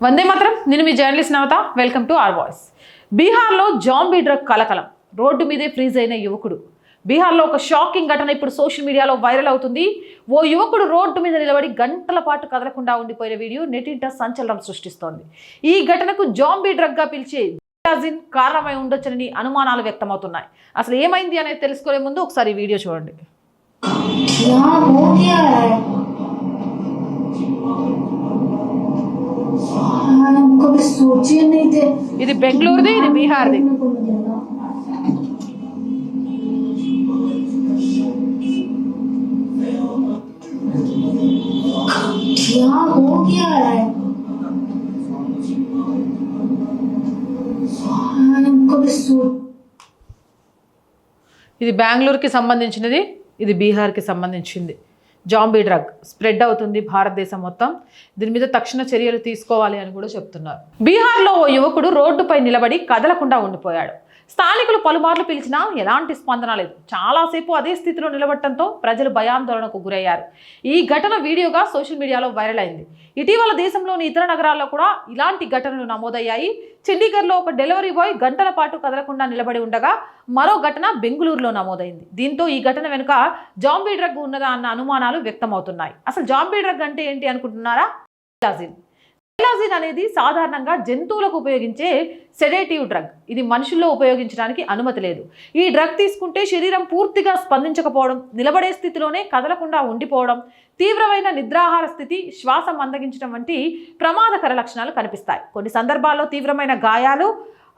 వందే మాత్రం. నేను మీ journalist Navata. Welcome to R voice. బీహార్లో జాంబీ డ్రగ్ కలకలం. రోడ్డు మీదే ఫ్రీజ్ అయిన యువకుడు. బీహార్లో ఒక షాకింగ్ ఘటన ఇప్పుడు సోషల్ మీడియాలో వైరల్ అవుతుంది. ఓ యువకుడు రోడ్డు మీద నిలబడి గంటల పాటు కదలకుండా ఉండిపోయిన వీడియో నెటింట సంచలనం సృష్టిస్తోంది. ఈ ఘటనకు జాంబీ డ్రగ్గా పిలిచే జియాజిన్ కారణమై ఉండొచ్చని అనుమానాలు వ్యక్తమవుతున్నాయి. అసలు ఏమైంది అనేది తెలుసుకునే ముందు ఒకసారి వీడియో చూడండి. ఇది బెంగళూరుది, ఇది బీహార్ది. ఇది బెంగళూరుకి సంబంధించినది, ఇది బీహార్కి సంబంధించింది. జాంబీ డ్రగ్ స్ప్రెడ్ అవుతుంది భారతదేశం మొత్తం. దీని మీద తక్షణ చర్యలు తీసుకోవాలి అని కూడా చెప్తున్నారు. బీహార్లో ఓ యువకుడు రోడ్డుపై నిలబడి కదలకుండా ఉండిపోయాడు. స్థానికులు పలుమార్లు పిలిచినా ఎలాంటి స్పందన లేదు. చాలాసేపు అదే స్థితిలో నిలబడటంతో ప్రజలు భయాందోళనకు గురయ్యారు. ఈ ఘటన వీడియోగా సోషల్ మీడియాలో వైరల్ అయింది. ఇటీవల దేశంలోని ఇతర నగరాల్లో కూడా ఇలాంటి ఘటనలు నమోదయ్యాయి. చండీగఢ్లో ఒక డెలివరీ బాయ్ గంటల పాటు కదలకుండా నిలబడి ఉండగా మరో ఘటన బెంగళూరులో నమోదైంది. దీంతో ఈ ఘటన వెనుక జాంబీ డ్రగ్ ఉన్నదా అన్న అనుమానాలు వ్యక్తమవుతున్నాయి. అసలు జాంబీ డ్రగ్ అంటే ఏంటి అనుకుంటున్నారా? సైలాజిన్ అనేది సాధారణంగా జంతువులకు ఉపయోగించే సెడేటివ్ డ్రగ్. ఇది మనుషుల్లో ఉపయోగించడానికి అనుమతి లేదు. ఈ డ్రగ్ తీసుకుంటే శరీరం పూర్తిగా స్పందించకపోవడం, నిలబడే స్థితిలోనే కదలకుండా ఉండిపోవడం, తీవ్రమైన నిద్రాహార స్థితి, శ్వాస మందగించడం వంటి ప్రమాదకర లక్షణాలు కనిపిస్తాయి. కొన్ని సందర్భాల్లో తీవ్రమైన గాయాలు,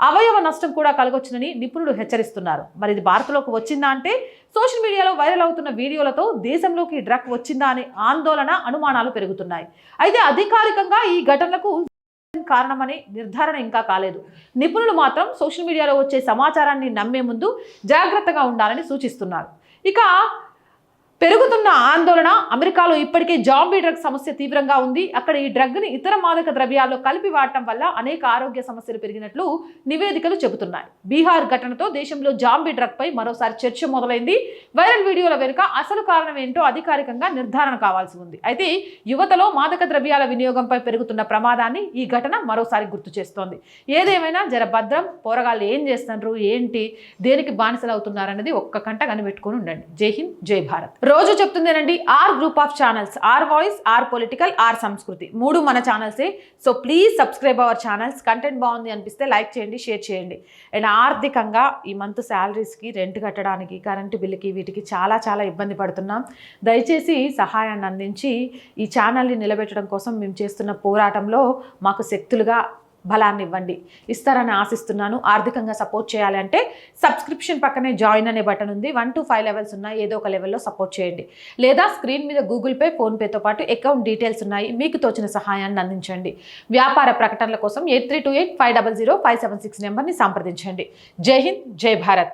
అవయవ నష్టం కూడా కలగొచ్చునని నిపుణులు హెచ్చరిస్తున్నారు. మరి ఇది భారత్లోకి వచ్చిందా అంటే సోషల్ మీడియాలో వైరల్ అవుతున్న వీడియోలతో దేశంలోకి డ్రగ్ వచ్చిందా అనే ఆందోళన, అనుమానాలు పెరుగుతున్నాయి. అయితే అధికారికంగా ఈ ఘటనలకు కారణమనే నిర్ధారణ ఇంకా కాలేదు. నిపుణులు మాత్రం సోషల్ మీడియాలో వచ్చే సమాచారాన్ని నమ్మే ముందు జాగ్రత్తగా ఉండాలని సూచిస్తున్నారు. ఇక పెరుగుతున్న ఆందోళన. అమెరికాలో ఇప్పటికే జాంబీ డ్రగ్ సమస్య తీవ్రంగా ఉంది. అక్కడ ఈ డ్రగ్ని ఇతర మాదక ద్రవ్యాల్లో కలిపి వాడటం వల్ల అనేక ఆరోగ్య సమస్యలు పెరిగినట్లు నివేదికలు చెబుతున్నాయి. బీహార్ ఘటనతో దేశంలో జాంబీ డ్రగ్ పై మరోసారి చర్చ మొదలైంది. వైరల్ వీడియోల వెనుక అసలు కారణం ఏంటో అధికారికంగా నిర్ధారణ కావాల్సి ఉంది. అయితే యువతలో మాదక ద్రవ్యాల వినియోగంపై పెరుగుతున్న ప్రమాదాన్ని ఈ ఘటన మరోసారి గుర్తు చేస్తోంది. ఏదేమైనా జర భద్రం. పోరగాళ్ళు ఏం చేస్తున్నారు, ఏంటి, దేనికి బానిసలు అవుతున్నారన్నది ఒక్క కంట కనిపెట్టుకుని ఉండండి. జై హింద్, జై భారత్. రోజు చెప్తుందేనండి, R group of channels, R voice, R political, R Sanskriti, మూడు మన ఛానల్సే. So please subscribe our channels. Content బాగుంది అనిపిస్తే లైక్ చేయండి, షేర్ చేయండి. అండ్ ఆర్థికంగా ఈ మంత్ శాలరీస్కి, రెంట్ కట్టడానికి, కరెంటు బిల్లుకి, వీటికి చాలా ఇబ్బంది పడుతున్నాం. దయచేసి సహాయాన్ని అందించి ఈ ఛానల్ని నిలబెట్టడం కోసం మేము చేస్తున్న పోరాటంలో మాకు శక్తులుగా బలాన్ని ఇవ్వండి. ఇస్తారని ఆశిస్తున్నాను. ఆర్థికంగా సపోర్ట్ చేయాలి అంటే సబ్స్క్రిప్షన్ పక్కనే జాయిన్ అనే బటన్ ఉంది. 1 to 5 లెవెల్స్ ఉన్నాయి. ఏదో ఒక లెవెల్లో సపోర్ట్ చేయండి. లేదా స్క్రీన్ మీద గూగుల్ పే, ఫోన్పేతో పాటు అకౌంట్ డీటెయిల్స్ ఉన్నాయి. మీకు తోచిన సహాయాన్ని అందించండి. వ్యాపార ప్రకటనల కోసం 8328500576 నెంబర్ని సంప్రదించండి. జై హింద్, జై భారత్.